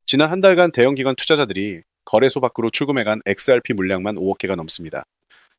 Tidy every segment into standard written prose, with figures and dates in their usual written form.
지난 한 달간 대형기관 투자자들이 거래소 밖으로 출금해간 XRP 물량만 5억 개가 넘습니다.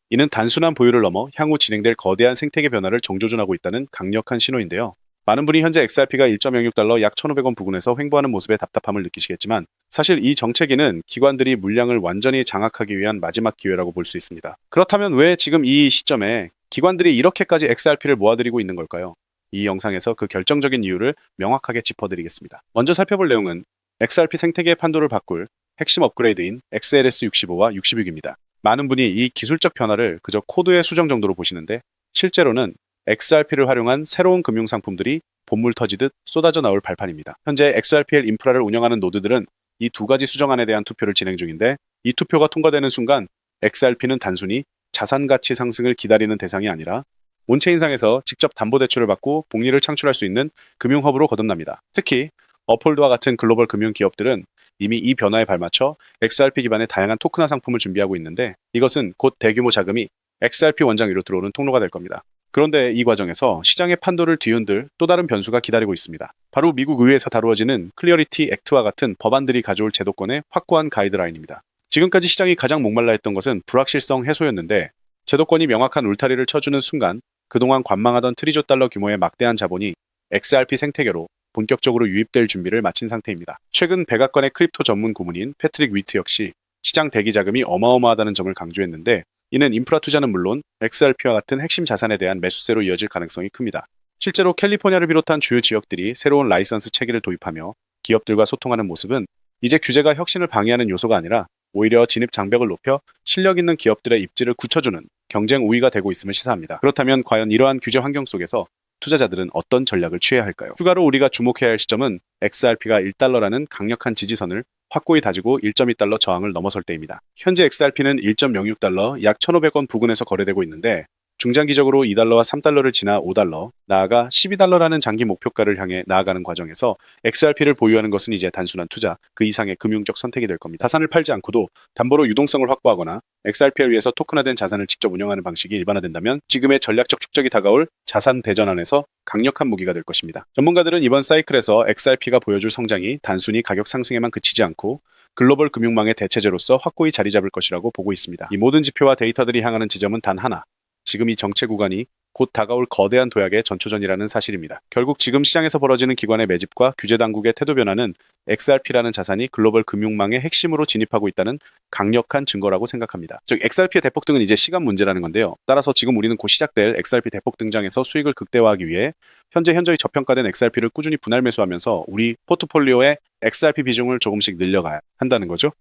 이는 단순한 보유를 넘어 향후 진행될 거대한 생태계 변화를 정조준하고 있다는 강력한 신호인데요. 많은 분이 현재 XRP가 1.06달러 약 1,500원 부근에서 횡보하는 모습에 답답함을 느끼시겠지만 사실 이 정체기는 기관들이 물량을 완전히 장악하기 위한 마지막 기회라고 볼 수 있습니다. 그렇다면 왜 지금 이 시점에 기관들이 이렇게까지 XRP를 모아들이고 있는 걸까요? 이 영상에서 그 결정적인 이유를 명확하게 짚어드리겠습니다. 먼저 살펴볼 내용은 XRP 생태계의 판도를 바꿀 핵심 업그레이드인 XLS65와 66입니다. 많은 분이 이 기술적 변화를 그저 코드의 수정 정도로 보시는데 실제로는 XRP를 활용한 새로운 금융상품들이 본물 터지듯 쏟아져 나올 발판입니다. 현재 XRPL 인프라를 운영하는 노드들은 이 두 가지 수정안에 대한 투표를 진행 중인데 이 투표가 통과되는 순간 XRP는 단순히 자산 가치 상승을 기다리는 대상이 아니라 온체인상에서 직접 담보대출을 받고 복리를 창출할 수 있는 금융허브로 거듭납니다. 특히 업홀드와 같은 글로벌 금융 기업들은 이미 이 변화에 발맞춰 XRP 기반의 다양한 토큰화 상품을 준비하고 있는데 이것은 곧 대규모 자금이 XRP 원장 위로 들어오는 통로가 될 겁니다. 그런데 이 과정에서 시장의 판도를 뒤흔들 또 다른 변수가 기다리고 있습니다. 바로 미국 의회에서 다루어지는 클리어리티 액트와 같은 법안들이 가져올 제도권의 확고한 가이드라인입니다. 지금까지 시장이 가장 목말라 했던 것은 불확실성 해소였는데 제도권이 명확한 울타리를 쳐주는 순간 그동안 관망하던 트리조 달러 규모의 막대한 자본이 XRP 생태계로 본격적으로 유입될 준비를 마친 상태입니다. 최근 백악관의 크립토 전문 고문인 패트릭 위트 역시 시장 대기 자금이 어마어마하다는 점을 강조했는데 이는 인프라 투자는 물론 XRP와 같은 핵심 자산에 대한 매수세로 이어질 가능성이 큽니다. 실제로 캘리포니아를 비롯한 주요 지역들이 새로운 라이선스 체계를 도입하며 기업들과 소통하는 모습은 이제 규제가 혁신을 방해하는 요소가 아니라 오히려 진입 장벽을 높여 실력 있는 기업들의 입지를 굳혀주는 경쟁 우위가 되고 있음을 시사합니다. 그렇다면 과연 이러한 규제 환경 속에서 투자자들은 어떤 전략을 취해야 할까요? 추가로 우리가 주목해야 할 시점은 XRP가 1달러라는 강력한 지지선을 확고히 다지고 1.2달러 저항을 넘어설 때입니다. 현재 XRP는 1.06달러 약 1,500원 부근에서 거래되고 있는데 중장기적으로 2달러와 3달러를 지나 5달러, 나아가 12달러라는 장기 목표가를 향해 나아가는 과정에서 XRP를 보유하는 것은 이제 단순한 투자, 그 이상의 금융적 선택이 될 겁니다. 자산을 팔지 않고도 담보로 유동성을 확보하거나 XRP를 위해서 토큰화된 자산을 직접 운영하는 방식이 일반화된다면 지금의 전략적 축적이 다가올 자산 대전환에서 강력한 무기가 될 것입니다. 전문가들은 이번 사이클에서 XRP가 보여줄 성장이 단순히 가격 상승에만 그치지 않고 글로벌 금융망의 대체제로서 확고히 자리 잡을 것이라고 보고 있습니다. 이 모든 지표와 데이터들이 향하는 지점은 단 하나. 지금 이 정체 구간이 곧 다가올 거대한 도약의 전초전이라는 사실입니다. 결국 지금 시장에서 벌어지는 기관의 매집과 규제 당국의 태도 변화는 XRP라는 자산이 글로벌 금융망의 핵심으로 진입하고 있다는 강력한 증거라고 생각합니다. 즉 XRP의 대폭등은 이제 시간 문제라는 건데요. 따라서 지금 우리는 곧 시작될 XRP 대폭 등장에서 수익을 극대화하기 위해 현저히 저평가된 XRP를 꾸준히 분할 매수하면서 우리 포트폴리오의 XRP 비중을 조금씩 늘려가야 한다는 거죠.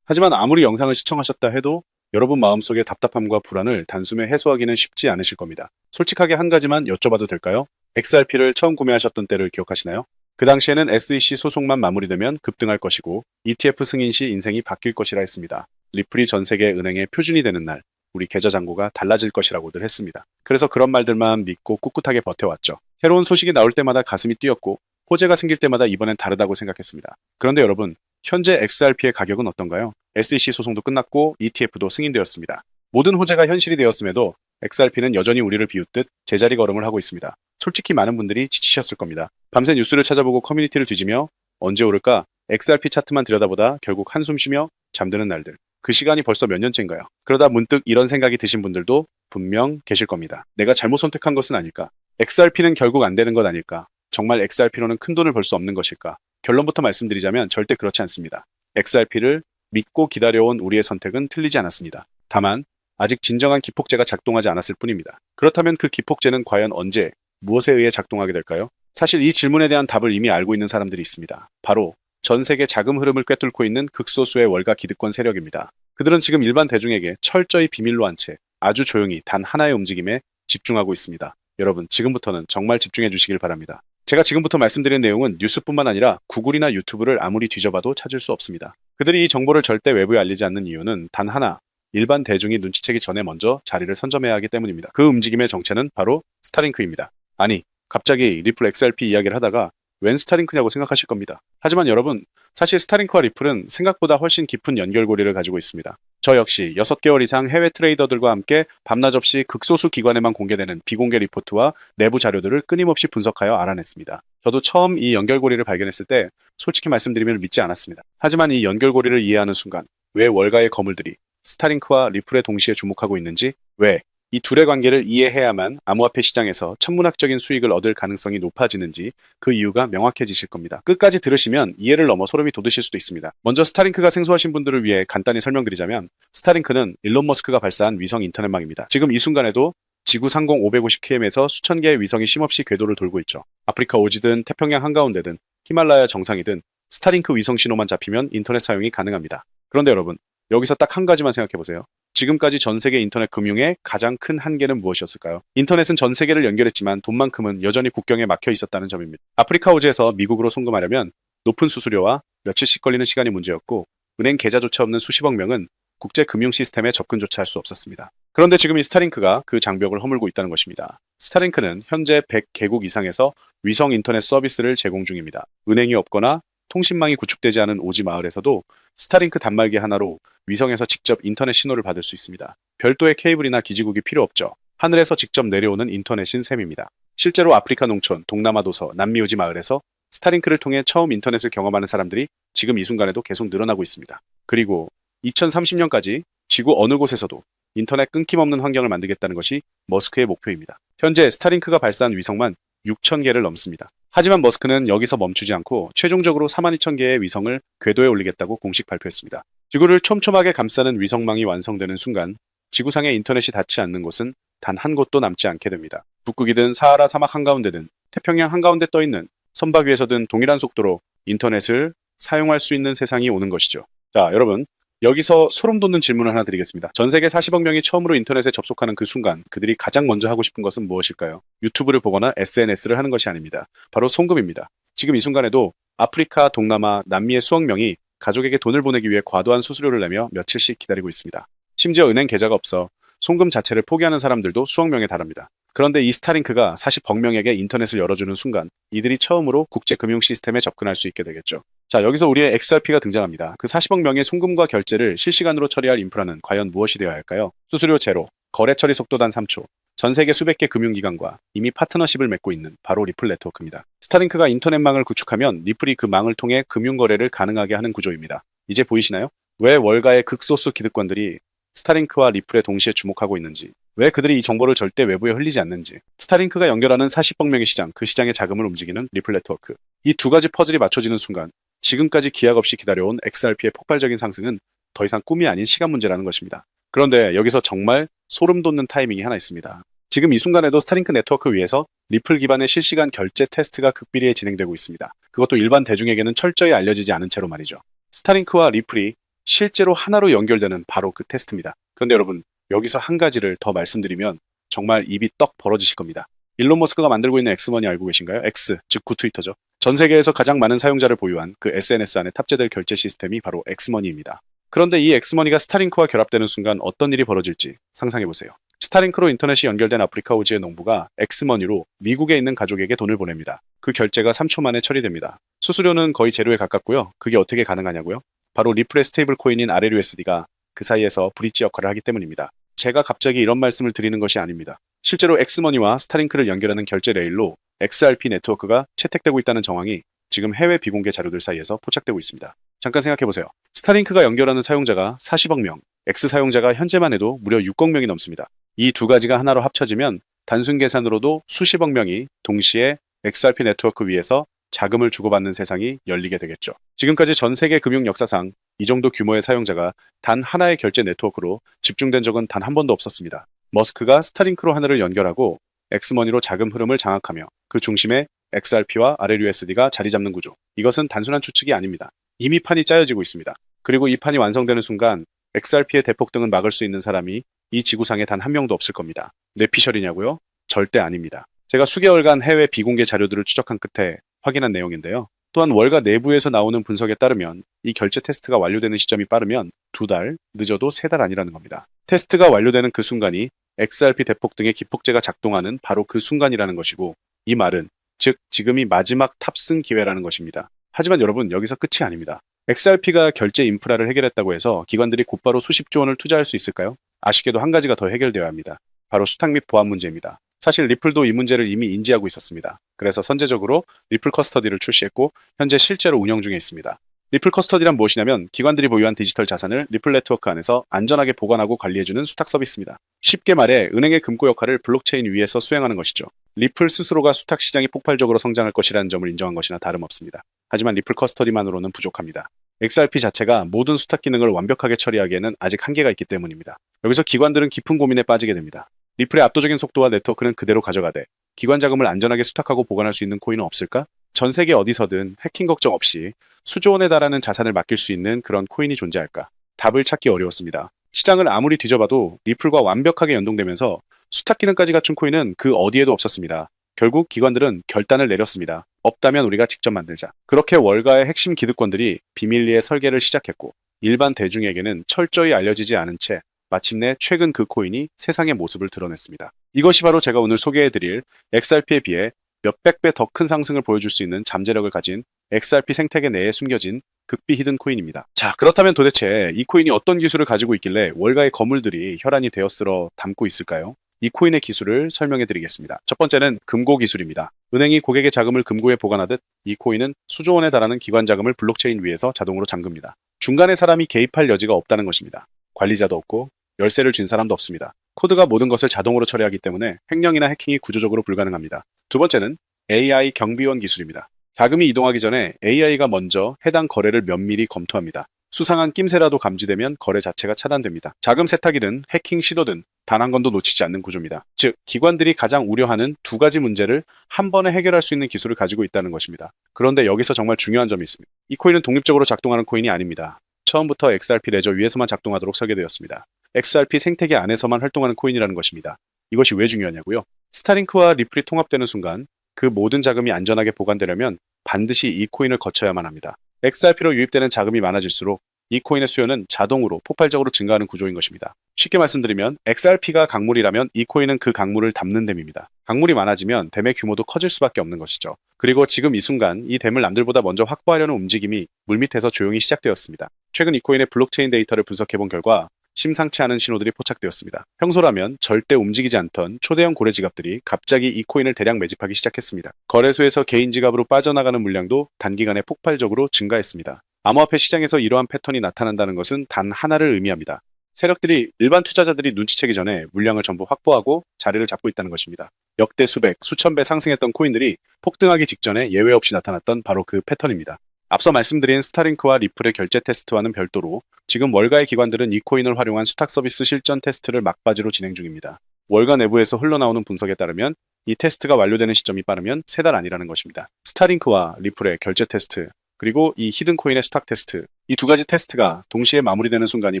하지만 아무리 영상을 시청하셨다 해도 여러분 마음속의 답답함과 불안을 단숨에 해소하기는 쉽지 않으실 겁니다. 솔직하게 한 가지만 여쭤봐도 될까요? XRP를 처음 구매하셨던 때를 기억하시나요? 그 당시에는 SEC 소송만 마무리되면 급등할 것이고 ETF 승인 시 인생이 바뀔 것이라 했습니다. 리플이 전 세계 은행의 표준이 되는 날, 우리 계좌 잔고가 달라질 것이라고들 했습니다. 그래서 그런 말들만 믿고 꿋꿋하게 버텨왔죠. 새로운 소식이 나올 때마다 가슴이 뛰었고 호재가 생길 때마다 이번엔 다르다고 생각했습니다. 그런데 여러분, 현재 XRP의 가격은 어떤가요? SEC 소송도 끝났고 ETF도 승인되었습니다. 모든 호재가 현실이 되었음에도 XRP는 여전히 우리를 비웃듯 제자리 걸음을 하고 있습니다. 솔직히 많은 분들이 지치셨을 겁니다. 밤새 뉴스를 찾아보고 커뮤니티를 뒤지며 언제 오를까 XRP 차트만 들여다보다 결국 한숨 쉬며 잠드는 날들. 그 시간이 벌써 몇 년째인가요? 그러다 문득 이런 생각이 드신 분들도 분명 계실 겁니다. 내가 잘못 선택한 것은 아닐까? XRP는 결국 안 되는 것 아닐까? 정말 XRP로는 큰 돈을 벌 수 없는 것일까? 결론부터 말씀드리자면 절대 그렇지 않습니다. XRP를 믿고 기다려온 우리의 선택은 틀리지 않았습니다. 다만 아직 진정한 기폭제가 작동하지 않았을 뿐입니다. 그렇다면 그 기폭제는 과연 언제, 무엇에 의해 작동하게 될까요? 사실 이 질문에 대한 답을 이미 알고 있는 사람들이 있습니다. 바로 전 세계 자금 흐름을 꿰뚫고 있는 극소수의 월가 기득권 세력입니다. 그들은 지금 일반 대중에게 철저히 비밀로 한 채 아주 조용히 단 하나의 움직임에 집중하고 있습니다. 여러분, 지금부터는 정말 집중해 주시길 바랍니다. 제가 지금부터 말씀드린 내용은 뉴스뿐만 아니라 구글이나 유튜브를 아무리 뒤져봐도 찾을 수 없습니다. 그들이 이 정보를 절대 외부에 알리지 않는 이유는 단 하나, 일반 대중이 눈치채기 전에 먼저 자리를 선점해야 하기 때문입니다. 그 움직임의 정체는 바로 스타링크입니다. 아니, 갑자기 리플 XRP 이야기를 하다가 웬 스타링크냐고 생각하실 겁니다. 하지만 여러분, 사실 스타링크와 리플은 생각보다 훨씬 깊은 연결고리를 가지고 있습니다. 저 역시 6개월 이상 해외 트레이더들과 함께 밤낮 없이 극소수 기관에만 공개되는 비공개 리포트와 내부 자료들을 끊임없이 분석하여 알아냈습니다. 저도 처음 이 연결고리를 발견했을 때 솔직히 말씀드리면 믿지 않았습니다. 하지만 이 연결고리를 이해하는 순간 왜 월가의 거물들이 스타링크와 리플에 동시에 주목하고 있는지, 왜 이 둘의 관계를 이해해야만 암호화폐 시장에서 천문학적인 수익을 얻을 가능성이 높아지는지 그 이유가 명확해지실 겁니다. 끝까지 들으시면 이해를 넘어 소름이 돋으실 수도 있습니다. 먼저 스타링크가 생소하신 분들을 위해 간단히 설명드리자면, 스타링크는 일론 머스크가 발사한 위성 인터넷망입니다. 지금 이 순간에도 지구 상공 550km에서 수천 개의 위성이 쉼없이 궤도를 돌고 있죠. 아프리카 오지든 태평양 한가운데든 히말라야 정상이든 스타링크 위성 신호만 잡히면 인터넷 사용이 가능합니다. 그런데 여러분, 여기서 딱 한 가지만 생각해 보세요. 지금까지 전 세계 인터넷 금융의 가장 큰 한계는 무엇이었을까요? 인터넷은 전 세계를 연결했지만 돈만큼은 여전히 국경에 막혀 있었다는 점입니다. 아프리카 오지에서 미국으로 송금하려면 높은 수수료와 며칠씩 걸리는 시간이 문제였고, 은행 계좌조차 없는 수십억 명은 국제 금융 시스템에 접근조차 할 수 없었습니다. 그런데 지금 이 스타링크가 그 장벽을 허물고 있다는 것입니다. 스타링크는 현재 100개국 이상에서 위성 인터넷 서비스를 제공 중입니다. 은행이 없거나 통신망이 구축되지 않은 오지 마을에서도 스타링크 단말기 하나로 위성에서 직접 인터넷 신호를 받을 수 있습니다. 별도의 케이블이나 기지국이 필요 없죠. 하늘에서 직접 내려오는 인터넷인 셈입니다. 실제로 아프리카 농촌, 동남아 도서, 남미 오지 마을에서 스타링크를 통해 처음 인터넷을 경험하는 사람들이 지금 이 순간에도 계속 늘어나고 있습니다. 그리고 2030년까지 지구 어느 곳에서도 인터넷 끊김없는 환경을 만들겠다는 것이 머스크의 목표입니다. 현재 스타링크가 발사한 위성만 6,000개를 넘습니다. 하지만 머스크는 여기서 멈추지 않고 최종적으로 42,000개의 위성을 궤도에 올리겠다고 공식 발표했습니다. 지구를 촘촘하게 감싸는 위성망이 완성되는 순간 지구상의 인터넷이 닿지 않는 곳은 단 한 곳도 남지 않게 됩니다. 북극이든 사하라 사막 한가운데든 태평양 한가운데 떠있는 선박 위에서든 동일한 속도로 인터넷을 사용할 수 있는 세상이 오는 것이죠. 자, 여러분, 여기서 소름 돋는 질문을 하나 드리겠습니다. 전 세계 40억 명이 처음으로 인터넷에 접속하는 그 순간 그들이 가장 먼저 하고 싶은 것은 무엇일까요? 유튜브를 보거나 SNS를 하는 것이 아닙니다. 바로 송금입니다. 지금 이 순간에도 아프리카, 동남아, 남미의 수억 명이 가족에게 돈을 보내기 위해 과도한 수수료를 내며 며칠씩 기다리고 있습니다. 심지어 은행 계좌가 없어 송금 자체를 포기하는 사람들도 수억 명에 달합니다. 그런데 이 스타링크가 40억 명에게 인터넷을 열어주는 순간 이들이 처음으로 국제 금융 시스템에 접근할 수 있게 되겠죠. 자, 여기서 우리의 XRP가 등장합니다. 그 40억 명의 송금과 결제를 실시간으로 처리할 인프라는 과연 무엇이 되어야 할까요? 수수료 제로, 거래 처리 속도 단 3초, 전 세계 수백 개 금융기관과 이미 파트너십을 맺고 있는 바로 리플 네트워크입니다. 스타링크가 인터넷망을 구축하면 리플이 그 망을 통해 금융거래를 가능하게 하는 구조입니다. 이제 보이시나요? 왜 월가의 극소수 기득권들이 스타링크와 리플에 동시에 주목하고 있는지, 왜 그들이 이 정보를 절대 외부에 흘리지 않는지. 스타링크가 연결하는 40억 명의 시장, 그 시장의 자금을 움직이는 리플 네트워크. 이 두 가지 퍼즐이 맞춰지는 순간 지금까지 기약 없이 기다려온 XRP의 폭발적인 상승은 더 이상 꿈이 아닌 시간 문제라는 것입니다. 그런데 여기서 정말 소름 돋는 타이밍이 하나 있습니다. 지금 이 순간에도 스타링크 네트워크 위에서 리플 기반의 실시간 결제 테스트가 극비리에 진행되고 있습니다. 그것도 일반 대중에게는 철저히 알려지지 않은 채로 말이죠. 스타링크와 리플이 실제로 하나로 연결되는 바로 그 테스트입니다. 그런데 여러분, 여기서 한 가지를 더 말씀드리면 정말 입이 떡 벌어지실 겁니다. 일론 머스크가 만들고 있는 엑스머니 알고 계신가요? X, 즉 구트위터죠. 전 세계에서 가장 많은 사용자를 보유한 그 SNS 안에 탑재될 결제 시스템이 바로 엑스머니입니다. 그런데 이 엑스머니가 스타링크와 결합되는 순간 어떤 일이 벌어질지 상상해보세요. 스타링크로 인터넷이 연결된 아프리카 오지의 농부가 엑스머니로 미국에 있는 가족에게 돈을 보냅니다. 그 결제가 3초 만에 처리됩니다. 수수료는 거의 제로에 가깝고요. 그게 어떻게 가능하냐고요? 바로 리플의 스테이블 코인인 RLUSD가 그 사이에서 브릿지 역할을 하기 때문입니다. 제가 갑자기 이런 말씀을 드리는 것이 아닙니다. 실제로 엑스머니와 스타링크를 연결하는 결제 레일로 XRP 네트워크가 채택되고 있다는 정황이 지금 해외 비공개 자료들 사이에서 포착되고 있습니다. 잠깐 생각해보세요. 스타링크가 연결하는 사용자가 40억 명, X 사용자가 현재만 해도 무려 6억 명이 넘습니다. 이 두 가지가 하나로 합쳐지면 단순 계산으로도 수십억 명이 동시에 XRP 네트워크 위에서 자금을 주고받는 세상이 열리게 되겠죠. 지금까지 전 세계 금융 역사상 이 정도 규모의 사용자가 단 하나의 결제 네트워크로 집중된 적은 단 한 번도 없었습니다. 머스크가 스타링크로 하늘을 연결하고 엑스머니로 자금 흐름을 장악하며 그 중심에 XRP와 RLUSD가 자리 잡는 구조. 이것은 단순한 추측이 아닙니다. 이미 판이 짜여지고 있습니다. 그리고 이 판이 완성되는 순간 XRP의 대폭등은 막을 수 있는 사람이 이 지구상에 단 한 명도 없을 겁니다. 뇌피셜이냐고요? 절대 아닙니다. 제가 수개월간 해외 비공개 자료들을 추적한 끝에 확인한 내용인데요. 또한 월가 내부에서 나오는 분석에 따르면 이 결제 테스트가 완료되는 시점이 빠르면 2달, 늦어도 3달 아니라는 겁니다. 테스트가 완료되는 그 순간이 XRP 대폭등의 기폭제가 작동하는 바로 그 순간이라는 것이고, 이 말은 즉 지금이 마지막 탑승 기회라는 것입니다. 하지만 여러분, 여기서 끝이 아닙니다. XRP가 결제 인프라를 해결했다고 해서 기관들이 곧바로 수십조 원을 투자할 수 있을까요? 아쉽게도 한 가지가 더 해결되어야 합니다. 바로 수탁 및 보안 문제입니다. 사실 리플도 이 문제를 이미 인지하고 있었습니다. 그래서 선제적으로 리플 커스터디를 출시했고 현재 실제로 운영 중에 있습니다. 리플 커스터디란 무엇이냐면 기관들이 보유한 디지털 자산을 리플 네트워크 안에서 안전하게 보관하고 관리해주는 수탁 서비스입니다. 쉽게 말해 은행의 금고 역할을 블록체인 위에서 수행하는 것이죠. 리플 스스로가 수탁 시장이 폭발적으로 성장할 것이라는 점을 인정한 것이나 다름없습니다. 하지만 리플 커스터디만으로는 부족합니다. XRP 자체가 모든 수탁 기능을 완벽하게 처리하기에는 아직 한계가 있기 때문입니다. 여기서 기관들은 깊은 고민에 빠지게 됩니다. 리플의 압도적인 속도와 네트워크는 그대로 가져가되 기관 자금을 안전하게 수탁하고 보관할 수 있는 코인은 없을까? 전 세계 어디서든 해킹 걱정 없이 수조 원에 달하는 자산을 맡길 수 있는 그런 코인이 존재할까? 답을 찾기 어려웠습니다. 시장을 아무리 뒤져봐도 리플과 완벽하게 연동되면서 수탁 기능까지 갖춘 코인은 그 어디에도 없었습니다. 결국 기관들은 결단을 내렸습니다. 없다면 우리가 직접 만들자. 그렇게 월가의 핵심 기득권들이 비밀리에 설계를 시작했고 일반 대중에게는 철저히 알려지지 않은 채 마침내 최근 그 코인이 세상의 모습을 드러냈습니다. 이것이 바로 제가 오늘 소개해드릴 XRP에 비해 몇백 배 더 큰 상승을 보여줄 수 있는 잠재력을 가진 XRP 생태계 내에 숨겨진 극비 히든 코인입니다. 자, 그렇다면 도대체 이 코인이 어떤 기술을 가지고 있길래 월가의 거물들이 혈안이 되어 쓸어 담고 있을까요? 이 코인의 기술을 설명해 드리겠습니다. 첫 번째는 금고 기술입니다. 은행이 고객의 자금을 금고에 보관하듯 이 코인은 수조 원에 달하는 기관 자금을 블록체인 위에서 자동으로 잠급니다. 중간에 사람이 개입할 여지가 없다는 것입니다. 관리자도 없고 열쇠를 쥔 사람도 없습니다. 코드가 모든 것을 자동으로 처리하기 때문에 횡령이나 해킹이 구조적으로 불가능합니다. 두 번째는 AI 경비원 기술입니다. 자금이 이동하기 전에 AI가 먼저 해당 거래를 면밀히 검토합니다. 수상한 낌새라도 감지되면 거래 자체가 차단됩니다. 자금 세탁이든 해킹 시도든 단 한 건도 놓치지 않는 구조입니다. 즉, 기관들이 가장 우려하는 두 가지 문제를 한 번에 해결할 수 있는 기술을 가지고 있다는 것입니다. 그런데 여기서 정말 중요한 점이 있습니다. 이 코인은 독립적으로 작동하는 코인이 아닙니다. 처음부터 XRP 레저 위에서만 작동하도록 설계되었습니다. XRP 생태계 안에서만 활동하는 코인이라는 것입니다. 이것이 왜 중요하냐고요? 스타링크와 리플이 통합되는 순간 그 모든 자금이 안전하게 보관되려면 반드시 이 코인을 거쳐야만 합니다. XRP로 유입되는 자금이 많아질수록 이 코인의 수요는 자동으로 폭발적으로 증가하는 구조인 것입니다. 쉽게 말씀드리면 XRP가 강물이라면 이 코인은 그 강물을 담는 댐입니다. 강물이 많아지면 댐의 규모도 커질 수밖에 없는 것이죠. 그리고 지금 이 순간 이 댐을 남들보다 먼저 확보하려는 움직임이 물밑에서 조용히 시작되었습니다. 최근 이 코인의 블록체인 데이터를 분석해본 결과 심상치 않은 신호들이 포착되었습니다. 평소라면 절대 움직이지 않던 초대형 고래 지갑들이 갑자기 이 코인을 대량 매집하기 시작했습니다. 거래소에서 개인 지갑으로 빠져나가는 물량도 단기간에 폭발적으로 증가했습니다. 암호화폐 시장에서 이러한 패턴이 나타난다는 것은 단 하나를 의미합니다. 세력들이 일반 투자자들이 눈치채기 전에 물량을 전부 확보하고 자리를 잡고 있다는 것입니다. 역대 수백, 수천 배 상승했던 코인들이 폭등하기 직전에 예외 없이 나타났던 바로 그 패턴입니다. 앞서 말씀드린 스타링크와 리플의 결제 테스트와는 별도로 지금 월가의 기관들은 이 코인을 활용한 수탁 서비스 실전 테스트를 막바지로 진행 중입니다. 월가 내부에서 흘러나오는 분석에 따르면 이 테스트가 완료되는 시점이 빠르면 3달 안이라는 것입니다. 스타링크와 리플의 결제 테스트, 그리고 이 히든 코인의 수탁 테스트, 이 두 가지 테스트가 동시에 마무리되는 순간이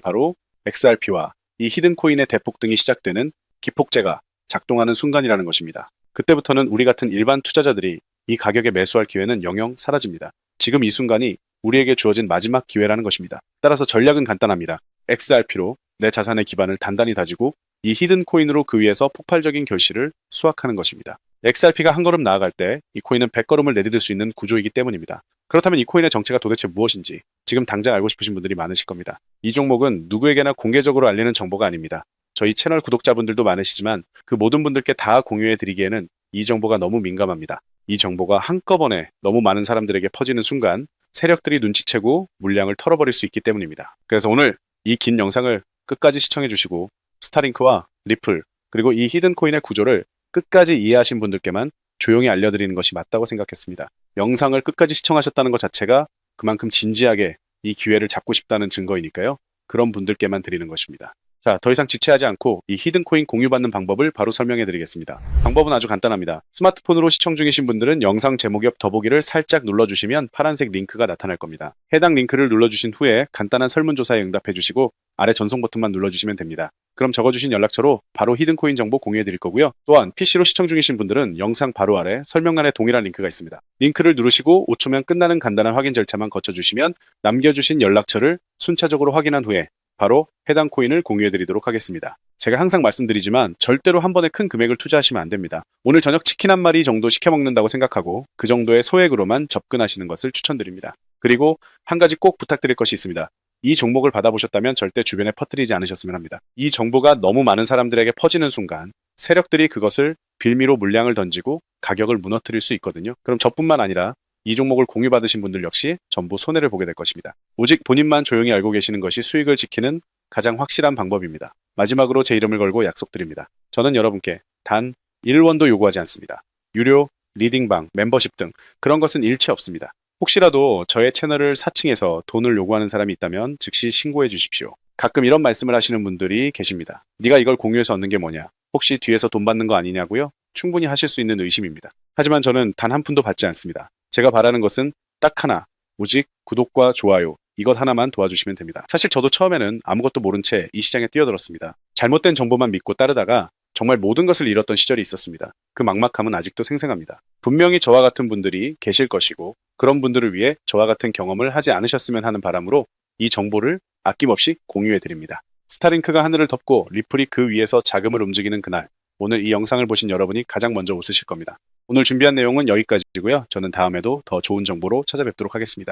바로 XRP와 이 히든 코인의 대폭등이 시작되는 기폭제가 작동하는 순간이라는 것입니다. 그때부터는 우리 같은 일반 투자자들이 이 가격에 매수할 기회는 영영 사라집니다. 지금 이 순간이 우리에게 주어진 마지막 기회라는 것입니다. 따라서 전략은 간단합니다. XRP로 내 자산의 기반을 단단히 다지고 이 히든 코인으로 그 위에서 폭발적인 결실을 수확하는 것입니다. XRP가 한 걸음 나아갈 때 이 코인은 100걸음을 내디딜 수 있는 구조이기 때문입니다. 그렇다면 이 코인의 정체가 도대체 무엇인지 지금 당장 알고 싶으신 분들이 많으실 겁니다. 이 종목은 누구에게나 공개적으로 알리는 정보가 아닙니다. 저희 채널 구독자분들도 많으시지만 그 모든 분들께 다 공유해 드리기에는 이 정보가 너무 민감합니다. 이 정보가 한꺼번에 너무 많은 사람들에게 퍼지는 순간 세력들이 눈치채고 물량을 털어버릴 수 있기 때문입니다. 그래서 오늘 이 긴 영상을 끝까지 시청해 주시고 스타링크와 리플 그리고 이 히든 코인의 구조를 끝까지 이해하신 분들께만 조용히 알려드리는 것이 맞다고 생각했습니다. 영상을 끝까지 시청하셨다는 것 자체가 그만큼 진지하게 이 기회를 잡고 싶다는 증거이니까요. 그런 분들께만 드리는 것입니다. 자, 더 이상 지체하지 않고 이 히든 코인 공유받는 방법을 바로 설명해 드리겠습니다. 방법은 아주 간단합니다. 스마트폰으로 시청 중이신 분들은 영상 제목 옆 더보기를 살짝 눌러주시면 파란색 링크가 나타날 겁니다. 해당 링크를 눌러주신 후에 간단한 설문조사에 응답해 주시고 아래 전송 버튼만 눌러주시면 됩니다. 그럼 적어주신 연락처로 바로 히든 코인 정보 공유해 드릴 거고요. 또한 PC로 시청 중이신 분들은 영상 바로 아래 설명란에 동일한 링크가 있습니다. 링크를 누르시고 5초면 끝나는 간단한 확인 절차만 거쳐주시면 남겨주신 연락처를 순차적으로 확인한 후에 바로 해당 코인을 공유해드리도록 하겠습니다. 제가 항상 말씀드리지만 절대로 한 번에 큰 금액을 투자하시면 안 됩니다. 오늘 저녁 치킨 한 마리 정도 시켜 먹는다고 생각하고 그 정도의 소액으로만 접근하시는 것을 추천드립니다. 그리고 한 가지 꼭 부탁드릴 것이 있습니다. 이 종목을 받아보셨다면 절대 주변에 퍼뜨리지 않으셨으면 합니다. 이 정보가 너무 많은 사람들에게 퍼지는 순간 세력들이 그것을 빌미로 물량을 던지고 가격을 무너뜨릴 수 있거든요. 그럼 저뿐만 아니라 이 종목을 공유받으신 분들 역시 전부 손해를 보게 될 것입니다. 오직 본인만 조용히 알고 계시는 것이 수익을 지키는 가장 확실한 방법입니다. 마지막으로 제 이름을 걸고 약속드립니다. 저는 여러분께 단 1원도 요구하지 않습니다. 유료, 리딩방, 멤버십 등 그런 것은 일체 없습니다. 혹시라도 저의 채널을 사칭해서 돈을 요구하는 사람이 있다면 즉시 신고해 주십시오. 가끔 이런 말씀을 하시는 분들이 계십니다. 네가 이걸 공유해서 얻는 게 뭐냐? 혹시 뒤에서 돈 받는 거 아니냐고요? 충분히 하실 수 있는 의심입니다. 하지만 저는 단 한 푼도 받지 않습니다. 제가 바라는 것은 딱 하나, 오직 구독과 좋아요, 이것 하나만 도와주시면 됩니다. 사실 저도 처음에는 아무것도 모른 채 이 시장에 뛰어들었습니다. 잘못된 정보만 믿고 따르다가 정말 모든 것을 잃었던 시절이 있었습니다. 그 막막함은 아직도 생생합니다. 분명히 저와 같은 분들이 계실 것이고 그런 분들을 위해 저와 같은 경험을 하지 않으셨으면 하는 바람으로 이 정보를 아낌없이 공유해 드립니다. 스타링크가 하늘을 덮고 리플이 그 위에서 자금을 움직이는 그날, 오늘 이 영상을 보신 여러분이 가장 먼저 웃으실 겁니다. 오늘 준비한 내용은 여기까지고요. 저는 다음에도 더 좋은 정보로 찾아뵙도록 하겠습니다.